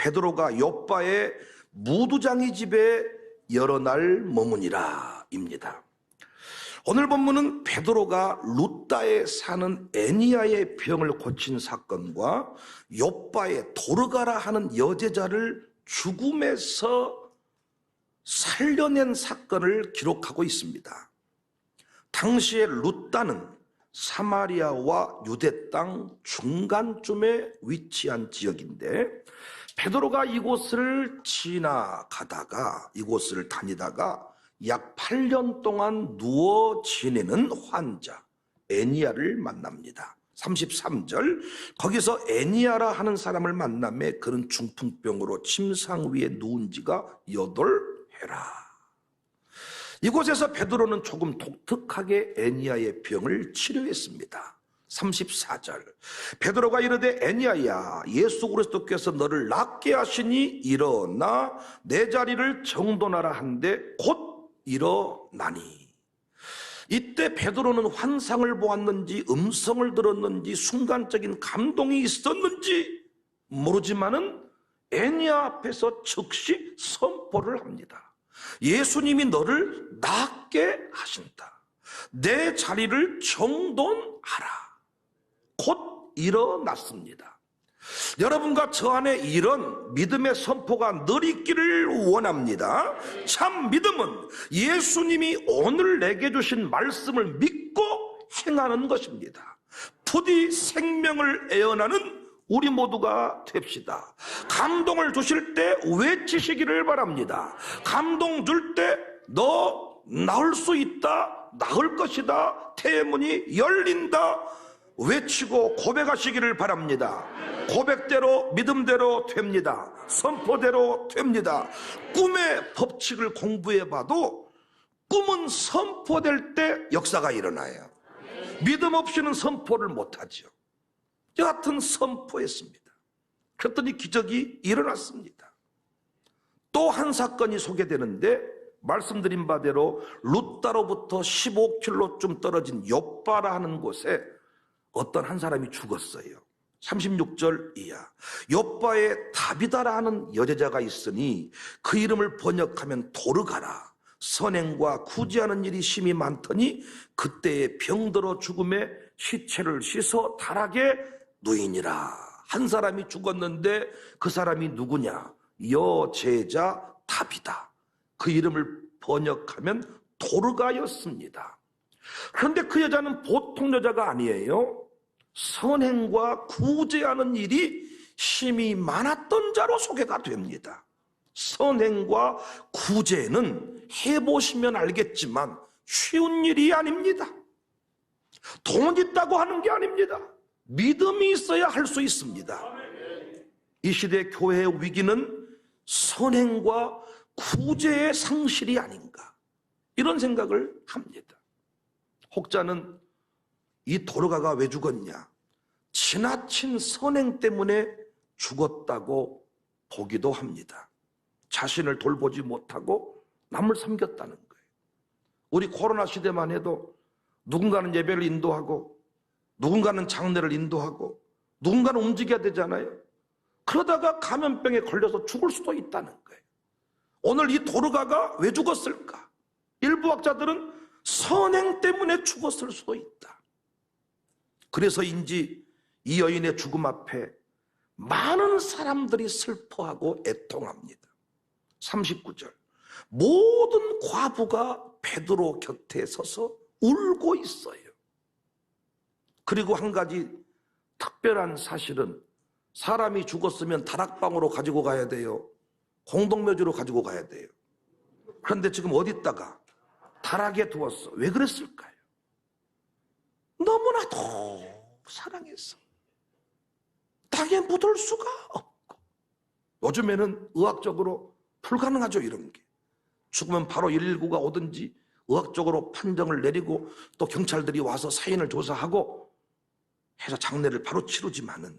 베드로가 욥바의 무두장이 집에 여러 날 머무니라 입니다. 오늘 본문은 베드로가 룻다에 사는 애니야의 병을 고친 사건과 욥바의 도르가라 하는 여제자를 죽음에서 살려낸 사건을 기록하고 있습니다. 당시에 룻다는 사마리아와 유대 땅 중간쯤에 위치한 지역인데, 베드로가 이곳을 다니다가 약 8년 동안 누워 지내는 환자 애니야를 만납니다. 33절, 거기서 애니야라 하는 사람을 만남에 그는 중풍병으로 침상 위에 누운 지가 8해라. 이곳에서 베드로는 조금 독특하게 애니야의 병을 치료했습니다. 34절, 베드로가 이르되 애니야야, 예수 그리스도께서 너를 낫게 하시니 일어나 내 자리를 정돈하라 한데 곧 일어나니. 이때 베드로는 환상을 보았는지 음성을 들었는지 순간적인 감동이 있었는지 모르지만은 애니야 앞에서 즉시 선포를 합니다. 예수님이 너를 낫게 하신다. 내 자리를 정돈하라. 곧 일어났습니다. 여러분과 저 안에 이런 믿음의 선포가 늘 있기를 원합니다. 참 믿음은 예수님이 오늘 내게 주신 말씀을 믿고 행하는 것입니다. 부디 생명을 애원하는 우리 모두가 됩시다. 감동을 주실 때 외치시기를 바랍니다. 감동 줄 때 너 나을 수 있다, 나을 것이다, 태문이 열린다 외치고 고백하시기를 바랍니다. 고백대로 믿음대로 됩니다. 선포대로 됩니다. 꿈의 법칙을 공부해봐도 꿈은 선포될 때 역사가 일어나요. 믿음 없이는 선포를 못하죠. 여하튼 선포했습니다. 그랬더니 기적이 일어났습니다. 또 한 사건이 소개되는데, 말씀드린 바대로 룻다로부터 15km쯤 떨어진 욥바라 하는 곳에 어떤 한 사람이 죽었어요. 36절 이하, 욥바에 다비다라 하는 여제자가 있으니 그 이름을 번역하면 도르가라. 선행과 구제하는 일이 심히 많더니 그때에 병들어 죽음에 시체를 씻어 다락에 누이니라. 한 사람이 죽었는데 그 사람이 누구냐? 여제자 다비다. 그 이름을 번역하면 도르가였습니다. 그런데 그 여자는 보통 여자가 아니에요. 선행과 구제하는 일이 심히 많았던 자로 소개가 됩니다. 선행과 구제는 해보시면 알겠지만 쉬운 일이 아닙니다. 돈 있다고 하는 게 아닙니다. 믿음이 있어야 할 수 있습니다. 이 시대 교회의 위기는 선행과 구제의 상실이 아닌가, 이런 생각을 합니다. 혹자는 이 도르가가 왜 죽었냐? 지나친 선행 때문에 죽었다고 보기도 합니다. 자신을 돌보지 못하고 남을 섬겼다는 거예요. 우리 코로나 시대만 해도 누군가는 예배를 인도하고 누군가는 장례를 인도하고 누군가는 움직여야 되잖아요. 그러다가 감염병에 걸려서 죽을 수도 있다는 거예요. 오늘 이 도르가가 왜 죽었을까? 일부 학자들은 선행 때문에 죽었을 수도 있다. 그래서인지 이 여인의 죽음 앞에 많은 사람들이 슬퍼하고 애통합니다. 39절, 모든 과부가 베드로 곁에 서서 울고 있어요. 그리고 한 가지 특별한 사실은, 사람이 죽었으면 다락방으로 가지고 가야 돼요. 공동묘지로 가지고 가야 돼요. 그런데 지금 어디다가 다락에 두었어. 왜 그랬을까요? 너무나도 사랑해서 땅에 묻을 수가 없고. 요즘에는 의학적으로 불가능하죠, 이런 게. 죽으면 바로 119가 오든지 의학적으로 판정을 내리고 또 경찰들이 와서 사인을 조사하고 해서 장례를 바로 치르지만은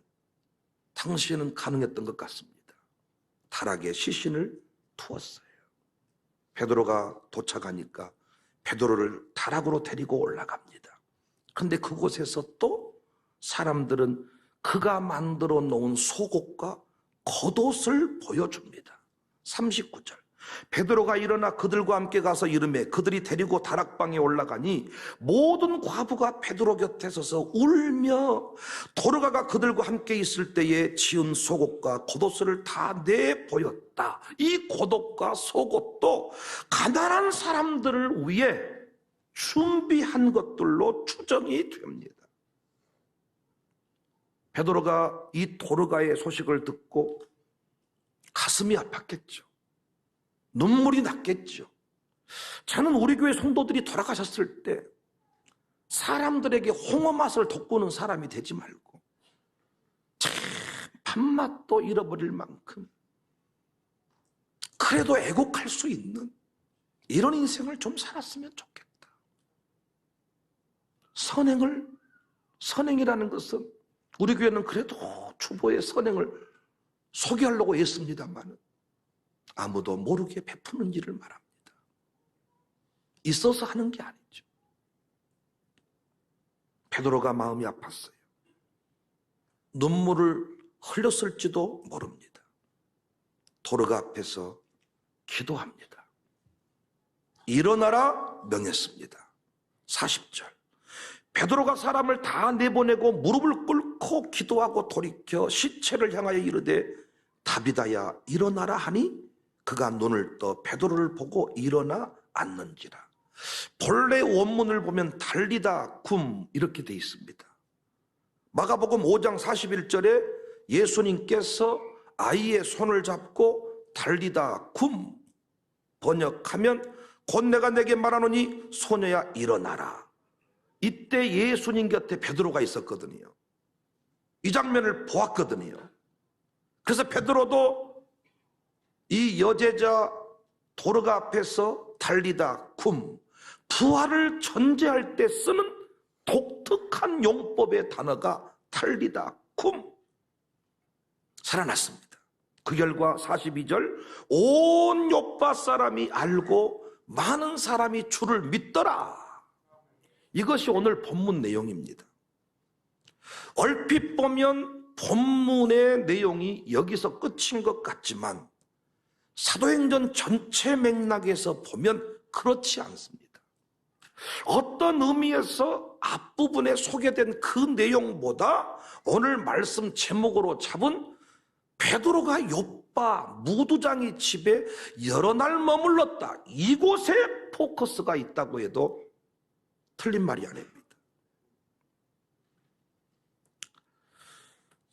당시에는 가능했던 것 같습니다. 다락에 시신을 두었어요. 베드로가 도착하니까 베드로를 다락으로 데리고 올라갑니다. 그런데 그곳에서 또 사람들은 그가 만들어 놓은 속옷과 겉옷을 보여줍니다. 39절. 베드로가 일어나 그들과 함께 가서 이르매 그들이 데리고 다락방에 올라가니 모든 과부가 베드로 곁에 서서 울며 도르가가 그들과 함께 있을 때에 지은 속옷과 겉옷을 다 내보였다. 이 겉옷과 속옷도 가난한 사람들을 위해 준비한 것들로 추정이 됩니다. 베드로가 이 도르가의 소식을 듣고 가슴이 아팠겠죠. 눈물이 났겠죠. 저는 우리 교회 성도들이 돌아가셨을 때 사람들에게 홍어 맛을 돋구는 사람이 되지 말고 참 밥맛도 잃어버릴 만큼 그래도 애곡할 수 있는 이런 인생을 좀 살았으면 좋겠다. 선행이라는 것은 우리 교회는 그래도 주보의 선행을 소개하려고 했습니다만 아무도 모르게 베푸는 일을 말합니다. 있어서 하는 게 아니죠. 베드로가 마음이 아팠어요. 눈물을 흘렸을지도 모릅니다. 도르가 앞에서 기도합니다. 일어나라 명했습니다. 40절. 베드로가 사람을 다 내보내고 무릎을 꿇고 기도하고 돌이켜 시체를 향하여 이르되 다비다야 일어나라 하니 그가 눈을 떠 베드로를 보고 일어나 앉는지라. 본래 원문을 보면 달리다 쿰 이렇게 돼 있습니다. 마가복음 5장 41절에 예수님께서 아이의 손을 잡고 달리다 쿰 번역하면 곧 내가 내게 말하노니 소녀야 일어나라. 이때 예수님 곁에 베드로가 있었거든요. 이 장면을 보았거든요. 그래서 베드로도 이 여제자 도르가 앞에서 달리다 쿰 부활을 전제할 때 쓰는 독특한 용법의 단어가 달리다 쿰 살아났습니다. 그 결과 42절 온 요파 사람이 알고 많은 사람이 주를 믿더라. 이것이 오늘 본문 내용입니다. 얼핏 보면 본문의 내용이 여기서 끝인 것 같지만 사도행전 전체 맥락에서 보면 그렇지 않습니다. 어떤 의미에서 앞부분에 소개된 그 내용보다 오늘 말씀 제목으로 잡은 베드로가 요빠 무두장이 집에 여러 날 머물렀다. 이곳에 포커스가 있다고 해도 틀린 말이 아닙니다.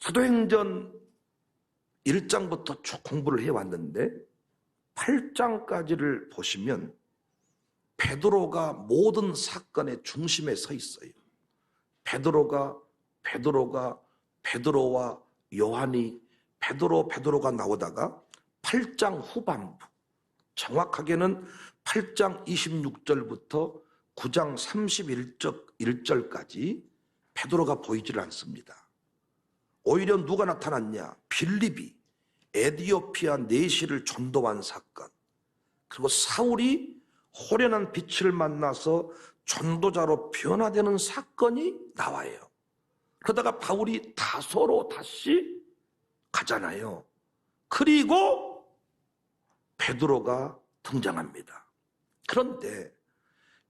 사도행전 1장부터 쭉 공부를 해왔는데 8장까지를 보시면 베드로가 모든 사건의 중심에 서 있어요. 베드로와 요한이 베드로가 나오다가 8장 후반부, 정확하게는 8장 26절부터 9장 31절까지 베드로가 보이질 않습니다. 오히려 누가 나타났냐? 빌립이 에디오피아 내시를 전도한 사건, 그리고 사울이 호련한 빛을 만나서 전도자로 변화되는 사건이 나와요. 그러다가 바울이 다소로 다시 가잖아요. 그리고 베드로가 등장합니다. 그런데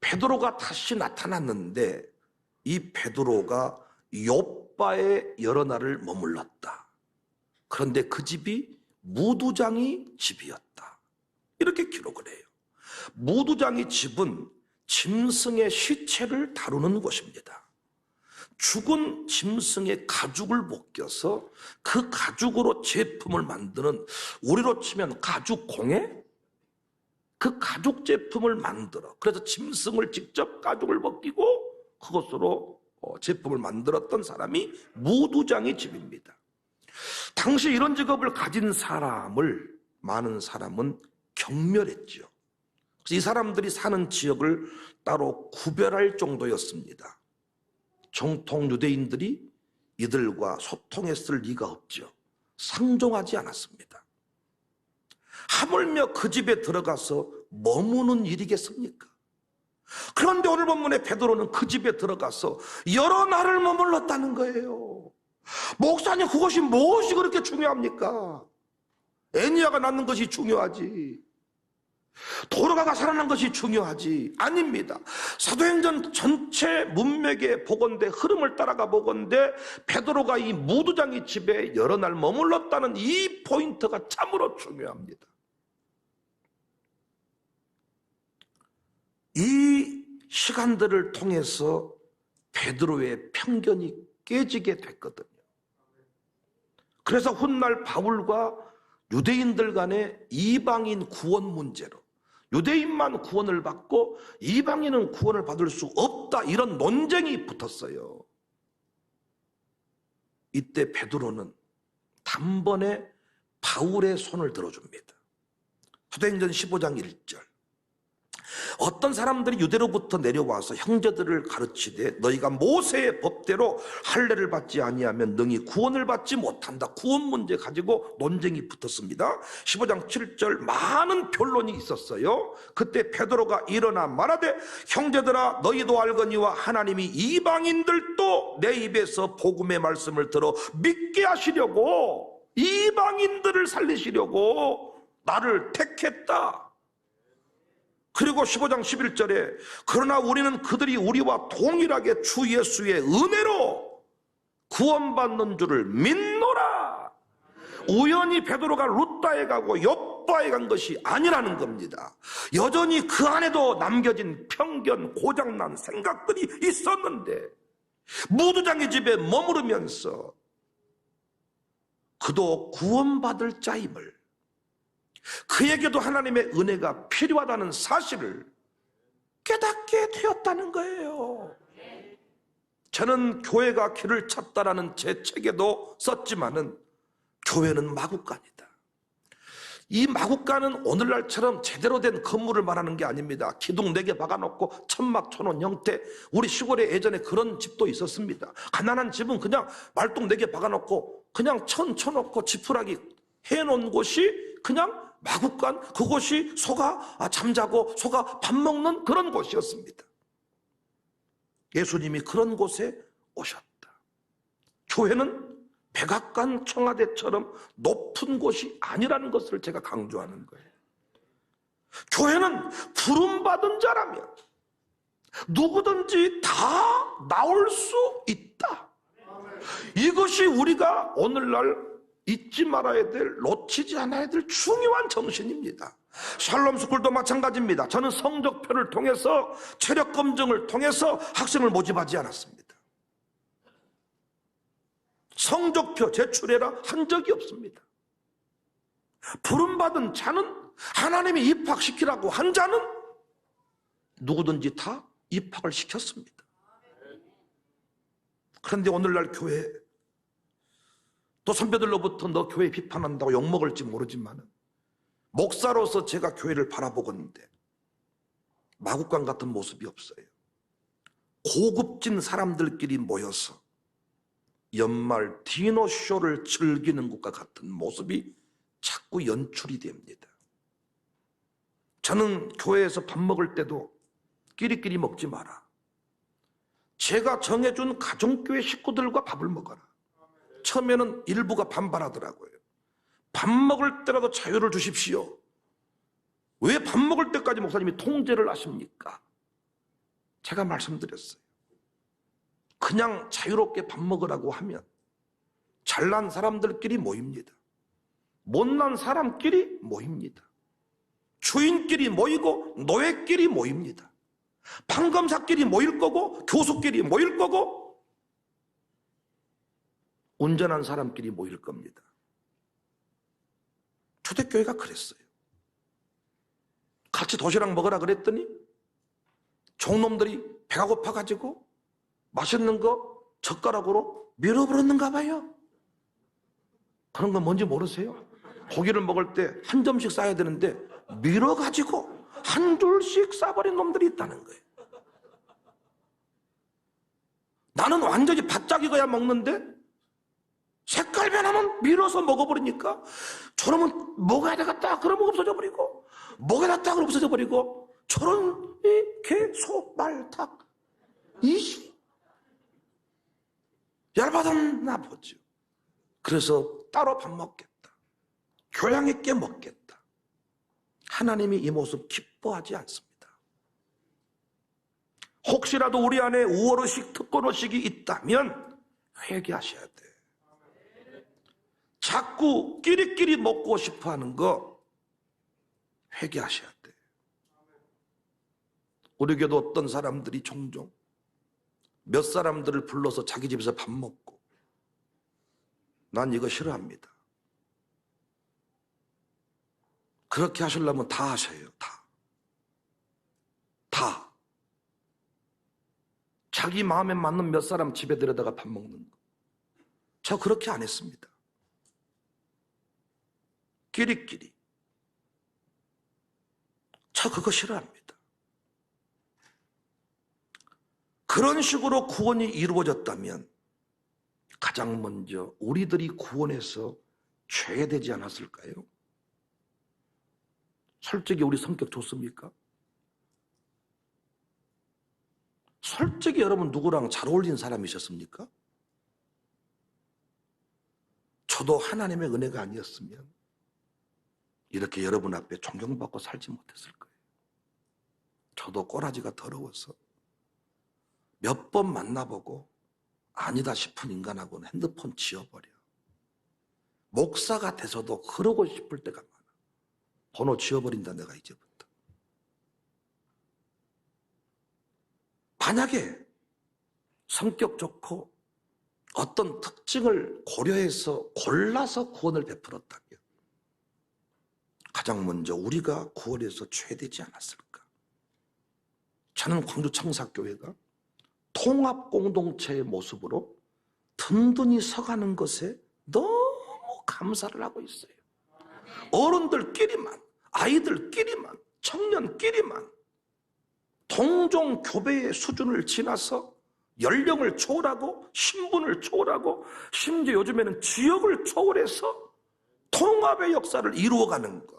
베드로가 다시 나타났는데 이 베드로가 요빠에 여러 날을 머물렀다. 그런데 그 집이 무두장이 집이었다. 이렇게 기록을 해요. 무두장이 집은 짐승의 시체를 다루는 곳입니다. 죽은 짐승의 가죽을 벗겨서 그 가죽으로 제품을 만드는, 우리로 치면 가죽공예? 그 가죽 제품을 만들어, 그래서 짐승을 직접 가죽을 벗기고 그것으로 제품을 만들었던 사람이 무두장의 집입니다. 당시 이런 직업을 가진 사람을 많은 사람은 경멸했죠. 그래서 이 사람들이 사는 지역을 따로 구별할 정도였습니다. 정통 유대인들이 이들과 소통했을 리가 없죠. 상종하지 않았습니다. 하물며 그 집에 들어가서 머무는 일이겠습니까? 그런데 오늘 본문에 베드로는 그 집에 들어가서 여러 날을 머물렀다는 거예요. 목사님, 그것이 무엇이 그렇게 중요합니까? 애니아가 낳는 것이 중요하지, 도로가가 살아난 것이 중요하지. 아닙니다. 사도행전 전체 문맥에 보건대, 흐름을 따라가 보건대, 베드로가 이 무두장이 집에 여러 날 머물렀다는 이 포인트가 참으로 중요합니다. 이 시간들을 통해서 베드로의 편견이 깨지게 됐거든요. 그래서 훗날 바울과 유대인들 간의 이방인 구원 문제로, 유대인만 구원을 받고 이방인은 구원을 받을 수 없다, 이런 논쟁이 붙었어요. 이때 베드로는 단번에 바울의 손을 들어줍니다. 사도행전 15장 1절. 어떤 사람들이 유대로부터 내려와서 형제들을 가르치되 너희가 모세의 법대로 할례를 받지 아니하면 능히 구원을 받지 못한다. 구원 문제 가지고 논쟁이 붙었습니다. 15장 7절 많은 변론이 있었어요. 그때 베드로가 일어나 말하되 형제들아 너희도 알거니와 하나님이 이방인들도 내 입에서 복음의 말씀을 들어 믿게 하시려고, 이방인들을 살리시려고 나를 택했다. 그리고 15장 11절에 그러나 우리는 그들이 우리와 동일하게 주 예수의 은혜로 구원받는 줄을 믿노라. 우연히 베드로가 루다에 가고 욥바에 간 것이 아니라는 겁니다. 여전히 그 안에도 남겨진 편견, 고장난 생각들이 있었는데 무두장의 집에 머무르면서 그도 구원받을 자임을, 그에게도 하나님의 은혜가 필요하다는 사실을 깨닫게 되었다는 거예요. 저는 교회가 길을 찾다라는 제 책에도 썼지만은 교회는 마구간이다. 이 마구간은 오늘날처럼 제대로 된 건물을 말하는 게 아닙니다. 기둥 4개 박아놓고 천막 쳐놓은 형태. 우리 시골에 예전에 그런 집도 있었습니다. 가난한 집은 그냥 말뚝 4개 박아놓고 그냥 천 쳐놓고 지푸라기 해놓은 곳이 그냥 마구간, 그곳이 소가 잠자고 소가 밥 먹는 그런 곳이었습니다. 예수님이 그런 곳에 오셨다. 교회는 백악관 청와대처럼 높은 곳이 아니라는 것을 제가 강조하는 거예요. 교회는 부름받은 자라면 누구든지 다 나올 수 있다. 이것이 우리가 오늘날 잊지 말아야 될, 놓치지 않아야 될 중요한 정신입니다. 샬롬스쿨도 마찬가지입니다. 저는 성적표를 통해서, 체력 검증을 통해서 학생을 모집하지 않았습니다. 성적표 제출해라 한 적이 없습니다. 부름받은 자는, 하나님이 입학시키라고 한 자는 누구든지 다 입학을 시켰습니다. 그런데 오늘날 교회, 또 선배들로부터 너 교회 비판한다고 욕먹을지 모르지만 목사로서 제가 교회를 바라보건데 마구간 같은 모습이 없어요. 고급진 사람들끼리 모여서 연말 디너쇼를 즐기는 것과 같은 모습이 자꾸 연출이 됩니다. 저는 교회에서 밥 먹을 때도 끼리끼리 먹지 마라. 제가 정해준 가정교회 식구들과 밥을 먹어라. 처음에는 일부가 반발하더라고요. 밥 먹을 때라도 자유를 주십시오. 왜 밥 먹을 때까지 목사님이 통제를 하십니까? 제가 말씀드렸어요. 그냥 자유롭게 밥 먹으라고 하면 잘난 사람들끼리 모입니다. 못난 사람끼리 모입니다. 주인끼리 모이고 노예끼리 모입니다. 판검사끼리 모일 거고 교수끼리 모일 거고 온전한 사람끼리 모일 겁니다. 초대교회가 그랬어요. 같이 도시락 먹으라 그랬더니 종놈들이 배가 고파가지고 맛있는 거 젓가락으로 밀어버렸는가 봐요. 그런 건 뭔지 모르세요? 고기를 먹을 때 한 점씩 싸야 되는데 밀어가지고 한 줄씩 싸버린 놈들이 있다는 거예요. 나는 완전히 바짝 익어야 먹는데 색깔 변하면 밀어서 먹어버리니까 저러면 먹어야 되겠다 그러면 없어져 버리고, 먹어야 되겠다 그러면 없어져 버리고, 저런 개, 소, 말, 닭 이시 열받았나 보죠. 그래서 따로 밥 먹겠다. 교양 있게 먹겠다. 하나님이 이 모습 기뻐하지 않습니다. 혹시라도 우리 안에 우월의식, 특권의식이 있다면 회개하셔야 돼. 자꾸 끼리끼리 먹고 싶어하는 거 회개하셔야 돼. 우리 교도 어떤 사람들이 종종 몇 사람들을 불러서 자기 집에서 밥 먹고, 난 이거 싫어합니다. 그렇게 하시려면 다 하셔요. 다. 자기 마음에 맞는 몇 사람 집에 들여다가 밥 먹는 거. 저 그렇게 안 했습니다. 끼리끼리. 저 그거 싫어합니다. 그런 식으로 구원이 이루어졌다면 가장 먼저 우리들이 구원해서 죄되지 않았을까요? 솔직히 우리 성격 좋습니까? 솔직히 여러분 누구랑 잘 어울리는 사람이셨습니까? 저도 하나님의 은혜가 아니었으면 이렇게 여러분 앞에 존경받고 살지 못했을 거예요. 저도 꼬라지가 더러워서 몇 번 만나보고 아니다 싶은 인간하고는 핸드폰 지워버려. 목사가 돼서도 그러고 싶을 때가 많아. 번호 지워버린다 내가 이제부터. 만약에 성격 좋고 어떤 특징을 고려해서 골라서 구원을 베풀었다면 가장 먼저 우리가 구원해서 죄되지 않았을까? 저는 광주 청사교회가 통합공동체의 모습으로 든든히 서가는 것에 너무 감사를 하고 있어요. 어른들끼리만, 아이들끼리만, 청년끼리만 동종 교배의 수준을 지나서 연령을 초월하고 신분을 초월하고 심지어 요즘에는 지역을 초월해서 통합의 역사를 이루어가는 것.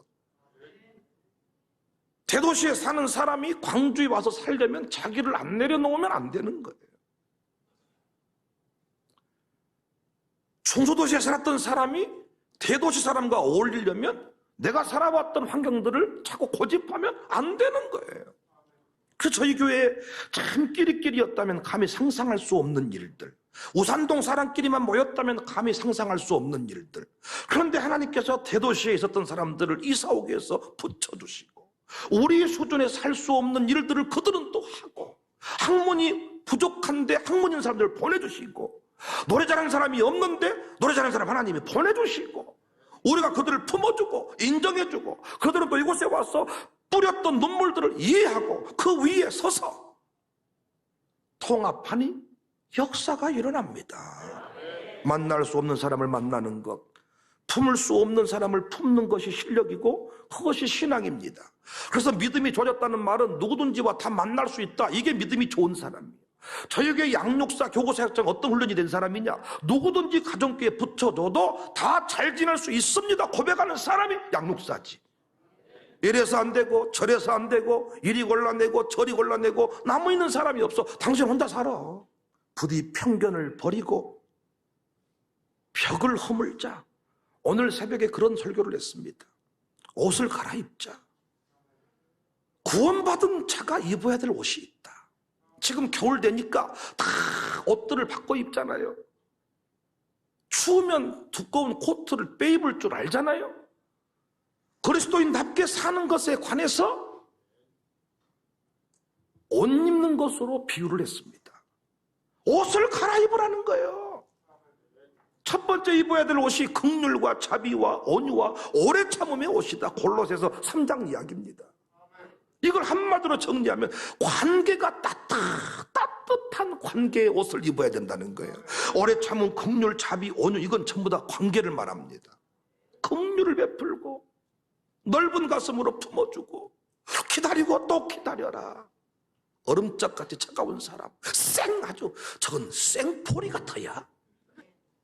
대도시에 사는 사람이 광주에 와서 살려면 자기를 안 내려놓으면 안 되는 거예요. 중소도시에 살았던 사람이 대도시 사람과 어울리려면 내가 살아왔던 환경들을 자꾸 고집하면 안 되는 거예요. 그래서 저희 교회에 참 끼리끼리였다면 감히 상상할 수 없는 일들, 우산동 사람끼리만 모였다면 감히 상상할 수 없는 일들. 그런데 하나님께서 대도시에 있었던 사람들을 이사 오게 해서 붙여주시고 우리 수준에 살 수 없는 일들을 그들은 또 하고, 학문이 부족한데 학문인 사람들을 보내주시고, 노래 잘하는 사람이 없는데 노래 잘하는 사람 하나님이 보내주시고, 우리가 그들을 품어주고 인정해주고, 그들은 또 이곳에 와서 뿌렸던 눈물들을 이해하고 그 위에 서서 통합하니 역사가 일어납니다. 만날 수 없는 사람을 만나는 것, 품을 수 없는 사람을 품는 것이 실력이고 그것이 신앙입니다. 그래서 믿음이 좋아졌다는 말은 누구든지와 다 만날 수 있다, 이게 믿음이 좋은 사람이에요. 저에게 양육사, 교구사역장 어떤 훈련이 된 사람이냐? 누구든지 가정교회에 붙여줘도 다 잘 지낼 수 있습니다 고백하는 사람이 양육사지. 이래서 안 되고 저래서 안 되고 이리 골라내고 저리 골라내고 남아 있는 사람이 없어. 당신 혼자 살아. 부디 편견을 버리고 벽을 허물자. 오늘 새벽에 그런 설교를 했습니다. 옷을 갈아입자. 구원받은 자가 입어야 될 옷이 있다. 지금 겨울 되니까 다 옷들을 바꿔 입잖아요. 추우면 두꺼운 코트를 빼입을 줄 알잖아요. 그리스도인답게 사는 것에 관해서 옷 입는 것으로 비유를 했습니다. 옷을 갈아입으라는 거예요. 첫 번째 입어야 될 옷이 긍휼과 자비와 온유와 오래 참음의 옷이다. 골로새서 3장 이야기입니다. 이걸 한마디로 정리하면 관계가 따뜻한 관계의 옷을 입어야 된다는 거예요. 오래 참음, 긍휼, 자비, 온유, 이건 전부 다 관계를 말합니다. 긍휼을 베풀고 넓은 가슴으로 품어주고 기다리고 또 기다려라. 얼음짝같이 차가운 사람, 아주 저건 생포리 같아야.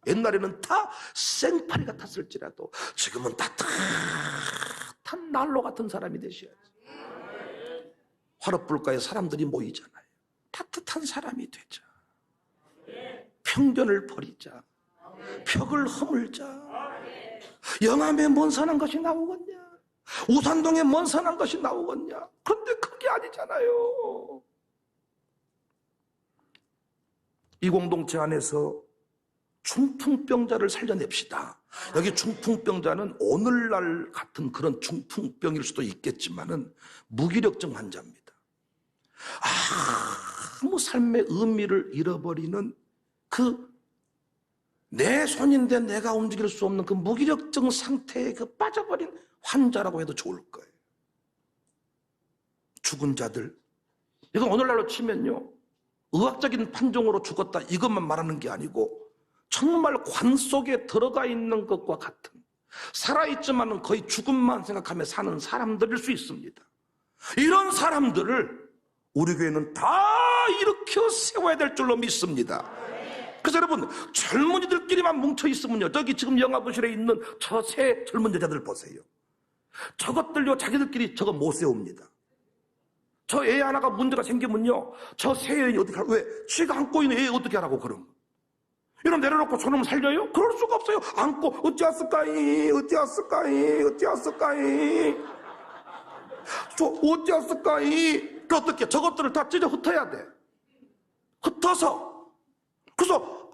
옛날에는 다 생파리 같았을지라도 지금은 따뜻한 난로 같은 사람이 되셔야지. 화롯불가에 사람들이 모이잖아요. 따뜻한 사람이 되자. 편견을 버리자. 벽을 허물자. 영암에 뭔 선한 것이 나오겠냐? 우산동에 뭔 선한 것이 나오겠냐? 그런데 그게 아니잖아요. 이 공동체 안에서 중풍병자를 살려냅시다. 여기 중풍병자는 오늘날 같은 그런 중풍병일 수도 있겠지만은 무기력증 환자입니다. 아무 삶의 의미를 잃어버리는 내 손인데 내가 움직일 수 없는 그 무기력증 상태에 빠져버린 환자라고 해도 좋을 거예요. 죽은 자들, 이건 오늘날로 치면요, 의학적인 판정으로 죽었다 이것만 말하는 게 아니고 정말 관 속에 들어가 있는 것과 같은, 살아있지만은 거의 죽음만 생각하며 사는 사람들일 수 있습니다. 이런 사람들을 우리 교회는 다 일으켜 세워야 될 줄로 믿습니다. 그래서 여러분, 젊은이들끼리만 뭉쳐 있으면요, 저기 지금 영화부실에 있는 저 세 젊은 여자들 보세요. 저것들요, 자기들끼리 저거 못 세웁니다. 저 애 하나가 문제가 생기면요, 저 세 여인이 어떻게 하라고, 왜? 지가 안고 있는 애 어떻게 하라고 그럼? 이런 내려놓고 저놈을 살려요? 그럴 수가 없어요. 안고 어찌했을까이, 어찌했을까이, 어찌했을까이, 저 어찌했을까이. 그 어떻게 저것들을 다 찢어 흩어야 돼. 흩어서, 그래서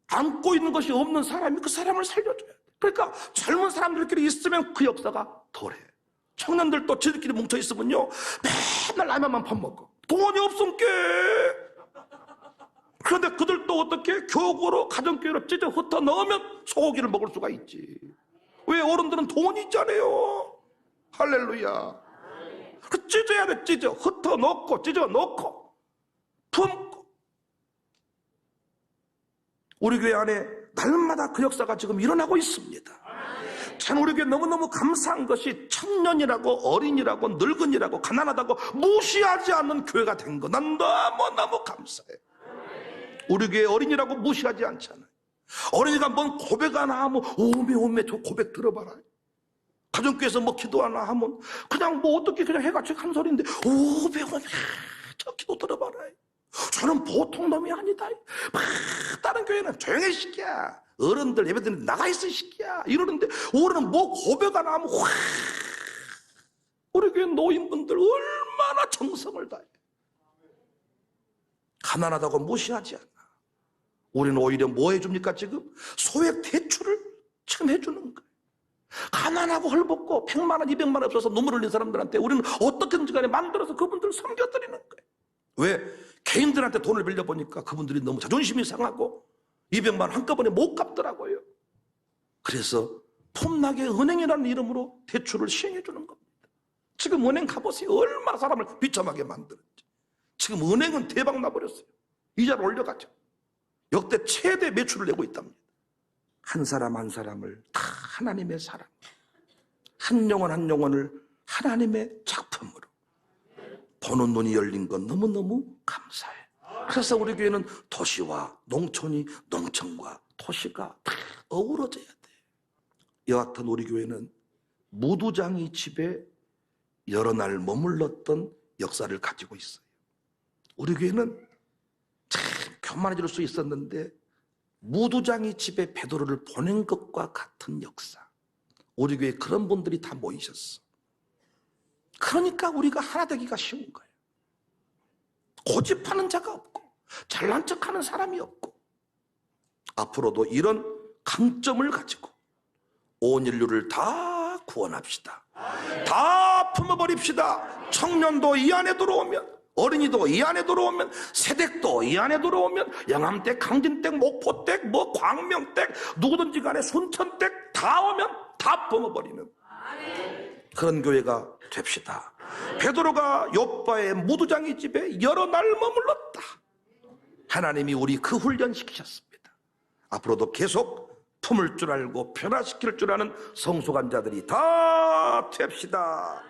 안고 있는 것이 없는 사람이 그 사람을 살려줘야 돼. 그러니까 젊은 사람들끼리 있으면 그 역사가 덜해. 청년들도 지들끼리 뭉쳐 있으면요, 맨날 라면만 퍼먹어. 돈이 없으니까. 그런데 그들도 어떻게 교구로 가정교회로 찢어 흩어 넣으면 소고기를 먹을 수가 있지. 왜? 어른들은 돈이 있잖아요. 할렐루야. 그 찢어야 돼. 찢어 흩어 넣고 찢어 넣고 품고. 우리 교회 안에 날마다 그 역사가 지금 일어나고 있습니다. 참 우리 교회 너무너무 감사한 것이 청년이라고 어린이라고 늙은이라고 가난하다고 무시하지 않는 교회가 된 거, 난 너무너무 감사해. 우리 교회 어린이라고 무시하지 않잖아요. 어린이가 뭔 고백 하나 하면 오메 저 고백 들어봐라. 가정교회에서 뭐 기도 하나 하면 그냥 뭐 어떻게 그냥 해가지고 한 소리인데 오메 저 기도 들어봐라. 저는 보통 놈이 아니다. 막 다른 교회는 조용히 시키야. 어른들 예배드리는 나가 있어 시키야. 이러는데 우리는 뭐 고백 하나 하면 확. 우리 교회 노인분들 얼마나 정성을 다해. 가난하다고 무시하지 않아. 우리는 오히려 뭐 해줍니까 지금? 소액 대출을 지금 해주는 거예요. 가난하고 헐벗고 100만 원 200만 원 없어서 눈물 흘린 사람들한테 우리는 어떻게든지 간에 만들어서 그분들을 섬겨드리는 거예요. 왜? 개인들한테 돈을 빌려보니까 그분들이 너무 자존심이 상하고 200만 원 한꺼번에 못 갚더라고요. 그래서 폼나게 은행이라는 이름으로 대출을 시행해 주는 겁니다. 지금 은행 가보세요. 얼마나 사람을 비참하게 만드는지. 지금 은행은 대박 나버렸어요. 이자를 올려가지고 역대 최대 매출을 내고 있답니다. 한 사람 한 사람을 다 하나님의 사람, 한 영혼 한 영혼을 하나님의 작품으로 보는 눈이 열린 건 너무너무 감사해. 그래서 우리 교회는 도시와 농촌이, 농촌과 도시가 다 어우러져야 돼. 여하튼 우리 교회는 무두장이 집에 여러 날 머물렀던 역사를 가지고 있어요. 우리 교회는 참 교만해질 수 있었는데 무두장이 집에 베드로를 보낸 것과 같은 역사. 우리 교회에 그런 분들이 다 모이셨어. 그러니까 우리가 하나 되기가 쉬운 거예요. 고집하는 자가 없고 잘난 척하는 사람이 없고, 앞으로도 이런 강점을 가지고 온 인류를 다 구원합시다. 다 품어버립시다. 청년도 이 안에 들어오면, 어린이도 이 안에 들어오면, 세댁도 이 안에 들어오면, 영암댁, 강진댁, 목포댁, 뭐 광명댁, 누구든지 간에 순천댁 다 오면 다 품어버리는 그런 교회가 됩시다. 베드로가 요빠의 무두장이 집에 여러 날 머물렀다. 하나님이 우리 그 훈련시키셨습니다. 앞으로도 계속 품을 줄 알고 변화시킬 줄 아는 성숙한 자들이 다 됩시다.